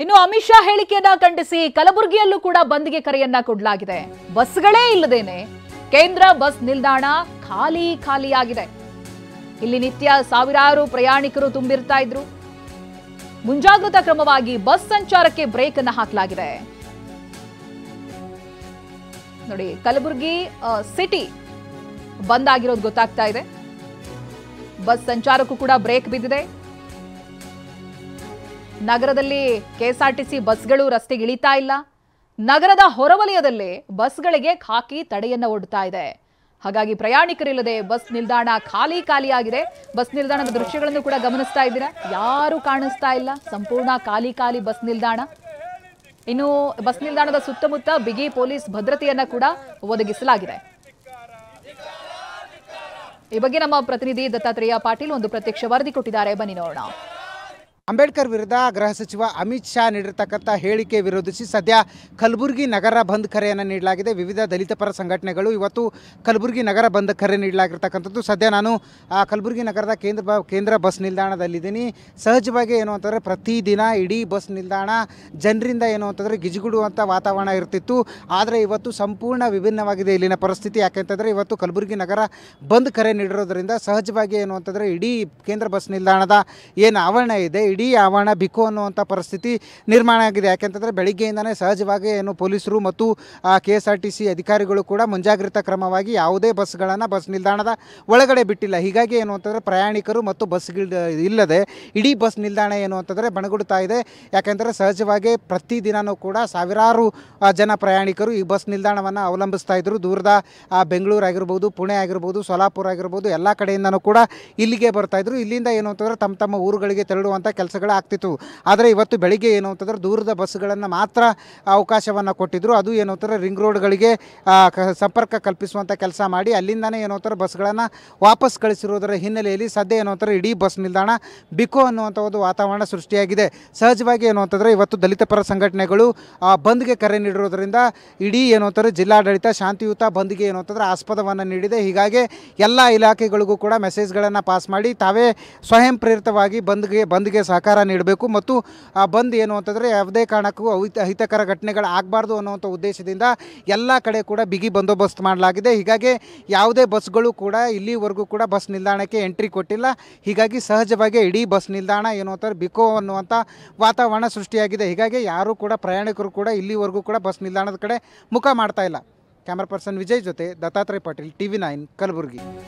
ಇನ್ನು ಅಮಿತ್ ಶಾ ಹೇಳಿಕೆಯನ್ನ ಖಂಡಿಸಿ ಕಲಬುರಗಿಯಲ್ಲೂ ಕೂಡ ಬಂದ್ಗೆ ಕರೆಯನ್ನ ಕೊಡಲಾಗಿದೆ. ಬಸ್ಗಳೇ ಇಲ್ಲದೇನೆ ಕೇಂದ್ರ ಬಸ್ ನಿಲ್ದಾಣ ಖಾಲಿಯಾಗಿದೆ. ಇಲ್ಲಿ ನಿತ್ಯ ಸಾವಿರಾರು ಪ್ರಯಾಣಿಕರು ತುಂಬಿರ್ತಾ ಇದ್ರು. ಮುಂಜಾಗ್ರತಾ ಕ್ರಮವಾಗಿ ಬಸ್ ಸಂಚಾರಕ್ಕೆ ಬ್ರೇಕ್ ಅನ್ನು ಹಾಕಲಾಗಿದೆ. ನೋಡಿ, ಕಲಬುರಗಿ ಸಿಟಿ ಬಂದ್ ಆಗಿರೋದು ಗೊತ್ತಾಗ್ತಾ ಇದೆ. ಬಸ್ ಸಂಚಾರಕ್ಕೂ ಕೂಡ ಬ್ರೇಕ್ ಬಿದ್ದಿದೆ. ನಗರದಲ್ಲಿ ಕೆಎಸ್ಆರ್ಟಿಸಿ ಬಸ್ಗಳು ರಸ್ತೆಗೆ ಇಳಿತಾ ಇಲ್ಲ. ನಗರದ ಹೊರವಲಯದಲ್ಲೇ ಬಸ್ಗಳಿಗೆ ಖಾಕಿ ತಡೆಯನ್ನ ಒಡ್ತಾ ಇದೆ. ಹಾಗಾಗಿ ಪ್ರಯಾಣಿಕರಿಲ್ಲದೆ ಬಸ್ ನಿಲ್ದಾಣ ಖಾಲಿಯಾಗಿದೆ. ಬಸ್ ನಿಲ್ದಾಣದ ದೃಶ್ಯಗಳನ್ನು ಕೂಡ ಗಮನಿಸ್ತಾ ಇದ್ದೀರಾ. ಯಾರು ಕಾಣಿಸ್ತಾ ಇಲ್ಲ, ಸಂಪೂರ್ಣ ಖಾಲಿ ಬಸ್ ನಿಲ್ದಾಣ. ಇನ್ನು ಬಸ್ ನಿಲ್ದಾಣದ ಸುತ್ತಮುತ್ತ ಬಿಗಿ ಪೊಲೀಸ್ ಭದ್ರತೆಯನ್ನ ಕೂಡ ಒದಗಿಸಲಾಗಿದೆ. ಈ ಬಗ್ಗೆ ನಮ್ಮ ಪ್ರತಿನಿಧಿ ದತ್ತಾತ್ರೇಯ ಪಾಟೀಲ್ ಒಂದು ಪ್ರತ್ಯಕ್ಷ ವರದಿ ಕೊಟ್ಟಿದ್ದಾರೆ. ಬನ್ನಿ ನೋಡೋಣ. ಅಂಬೇಡ್ಕರ್ ವಿರುದ್ಧ ಗೃಹ ಸಚಿವ ಅಮಿತ್ ಶಾ ನೀಡಿರತಕ್ಕಂಥ ಹೇಳಿಕೆ ವಿರೋಧಿಸಿ ಸದ್ಯ ಕಲಬುರಗಿ ನಗರ ಬಂದ್ ಕರೆಯನ್ನು ನೀಡಲಾಗಿದೆ. ವಿವಿಧ ದಲಿತ ಪರ ಸಂಘಟನೆಗಳು ಇವತ್ತು ಕಲಬುರಗಿ ನಗರ ಬಂದ್ ಕರೆ ನೀಡಲಾಗಿರ್ತಕ್ಕಂಥದ್ದು. ಸದ್ಯ ನಾನು ಕಲಬುರಗಿ ನಗರದ ಕೇಂದ್ರ ಬಸ್ ನಿಲ್ದಾಣದಲ್ಲಿದ್ದೀನಿ. ಸಹಜವಾಗಿ ಏನು ಅಂತಂದರೆ ಪ್ರತಿದಿನ ಇಡೀ ಬಸ್ ನಿಲ್ದಾಣ ಜನರಿಂದ ಏನು ಅಂತಂದರೆ ಗಿಜಿಗುಡುವಂಥ ವಾತಾವರಣ ಇರ್ತಿತ್ತು. ಆದರೆ ಇವತ್ತು ಸಂಪೂರ್ಣ ವಿಭಿನ್ನವಾಗಿದೆ ಇಲ್ಲಿನ ಪರಿಸ್ಥಿತಿ. ಯಾಕೆಂತಂದರೆ ಇವತ್ತು ಕಲಬುರಗಿ ನಗರ ಬಂದ್ ಕರೆ ನೀಡಿರೋದ್ರಿಂದ ಸಹಜವಾಗಿ ಏನು ಅಂತಂದರೆ ಇಡೀ ಕೇಂದ್ರ ಬಸ್ ನಿಲ್ದಾಣದ ಏನು ಆವರಣ ಇದೆ, ಇಡೀ ಆವರಣ ಬಿಕೋ ಅನ್ನುವಂಥ ಪರಿಸ್ಥಿತಿ ನಿರ್ಮಾಣ ಆಗಿದೆ. ಯಾಕೆಂತಂದರೆ ಬೆಳಿಗ್ಗೆಯಿಂದನೇ ಸಹಜವಾಗಿ ಏನು ಪೊಲೀಸರು ಮತ್ತು KSRTC ಅಧಿಕಾರಿಗಳು ಕೂಡ ಮುಂಜಾಗ್ರತಾ ಕ್ರಮವಾಗಿ ಯಾವುದೇ ಬಸ್ಗಳನ್ನು ಬಸ್ ನಿಲ್ದಾಣದ ಒಳಗಡೆ ಬಿಟ್ಟಿಲ್ಲ. ಹೀಗಾಗಿ ಏನು ಅಂತಂದರೆ ಪ್ರಯಾಣಿಕರು ಮತ್ತು ಬಸ್ಗಳು ಇಲ್ಲದೆ ಇಡೀ ಬಸ್ ನಿಲ್ದಾಣ ಏನು ಅಂತಂದರೆ ಬಣಗುಡ್ತಾ ಇದೆ. ಯಾಕೆಂದರೆ ಸಹಜವಾಗಿ ಪ್ರತಿದಿನವೂ ಕೂಡ ಸಾವಿರಾರು ಜನ ಪ್ರಯಾಣಿಕರು ಈ ಬಸ್ ನಿಲ್ದಾಣವನ್ನು ಅವಲಂಬಿಸ್ತಾ ಇದ್ದರು. ದೂರದ ಬೆಂಗಳೂರು ಆಗಿರ್ಬೋದು, ಪುಣೆ ಆಗಿರ್ಬೋದು, ಸೋಲಾಪುರ ಆಗಿರ್ಬೋದು, ಎಲ್ಲ ಕಡೆಯಿಂದನೂ ಕೂಡ ಇಲ್ಲಿಗೆ ಬರ್ತಾಯಿದ್ರು. ಇಲ್ಲಿಂದ ಏನು ಅಂತಂದರೆ ತಮ್ಮ ಊರುಗಳಿಗೆ ತೆರಳುವಂಥ ಕೆಲಸಗಳಾಗ್ತಿತ್ತು. ಆದರೆ ಇವತ್ತು ಬೆಳಿಗ್ಗೆ ಏನು ಅಂತಂದರೆ ದೂರದ ಬಸ್ಗಳನ್ನು ಮಾತ್ರ ಅವಕಾಶವನ್ನು ಕೊಟ್ಟಿದ್ದರು. ಅದು ಏನು ಅಂತಾರೆ ರಿಂಗ್ ರೋಡ್ಗಳಿಗೆ ಸಂಪರ್ಕ ಕಲ್ಪಿಸುವಂಥ ಕೆಲಸ ಮಾಡಿ ಅಲ್ಲಿಂದನೇ ಏನು ಅಂತಾರೆ ಬಸ್ಗಳನ್ನು ವಾಪಸ್ ಕಳಿಸಿರೋದರ ಹಿನ್ನೆಲೆಯಲ್ಲಿ ಸದ್ಯ ಏನು ಅಂತಾರೆ ಇಡೀ ಬಸ್ ನಿಲ್ದಾಣ ಬಿಕೋ ಅನ್ನುವಂಥ ಒಂದು ವಾತಾವರಣ ಸೃಷ್ಟಿಯಾಗಿದೆ. ಸಹಜವಾಗಿ ಏನು ಅಂತಂದರೆ ಇವತ್ತು ದಲಿತ ಪರ ಸಂಘಟನೆಗಳು ಬಂದ್ಗೆ ಕರೆ ನೀಡಿರೋದ್ರಿಂದ ಇಡೀ ಏನು ಅಂತಾರೆ ಜಿಲ್ಲಾಡಳಿತ ಶಾಂತಿಯುತ ಬಂದ್ಗೆ ಏನು ಅಂತಂದರೆ ಆಸ್ಪದವನ್ನು ನೀಡಿದೆ. ಹೀಗಾಗಿ ಎಲ್ಲ ಇಲಾಖೆಗಳಿಗೂ ಕೂಡ ಮೆಸೇಜ್ಗಳನ್ನು ಪಾಸ್ ಮಾಡಿ ತಾವೇ ಸ್ವಯಂ ಪ್ರೇರಿತವಾಗಿ ಬಂದ್ಗೆ ಸಹಕಾರ ನೀಡಬೇಕು ಮತ್ತು ಬಂದ್ ಏನು ಅಂತಂದರೆ ಯಾವುದೇ ಕಾರಣಕ್ಕೂ ಅಹಿತಕರ ಘಟನೆಗಳು ಆಗಬಾರ್ದು ಅನ್ನುವಂಥ ಉದ್ದೇಶದಿಂದ ಎಲ್ಲ ಕಡೆ ಕೂಡ ಬಿಗಿ ಬಂದೋಬಸ್ತ್ ಮಾಡಲಾಗಿದೆ. ಹೀಗಾಗಿ ಯಾವುದೇ ಬಸ್ಗಳು ಕೂಡ ಇಲ್ಲಿವರೆಗೂ ಕೂಡ ಬಸ್ ನಿಲ್ದಾಣಕ್ಕೆ ಎಂಟ್ರಿ ಕೊಟ್ಟಿಲ್ಲ. ಹೀಗಾಗಿ ಸಹಜವಾಗಿ ಇಡೀ ಬಸ್ ನಿಲ್ದಾಣ ಏನು ಅಂತಾರೆ ಬಿಕೋ ಅನ್ನುವಂಥ ವಾತಾವರಣ ಸೃಷ್ಟಿಯಾಗಿದೆ. ಹೀಗಾಗಿ ಯಾರೂ ಕೂಡ ಪ್ರಯಾಣಿಕರು ಕೂಡ ಇಲ್ಲಿವರೆಗೂ ಕೂಡ ಬಸ್ ನಿಲ್ದಾಣದ ಕಡೆ ಮುಖ ಮಾಡ್ತಾ ಇಲ್ಲ. ಕ್ಯಾಮ್ರಾ ಪರ್ಸನ್ ವಿಜಯ್ ಜೊತೆ ದತ್ತಾತ್ರೇಯ ಪಾಟೀಲ್, TV9 ಕಲಬುರಗಿ.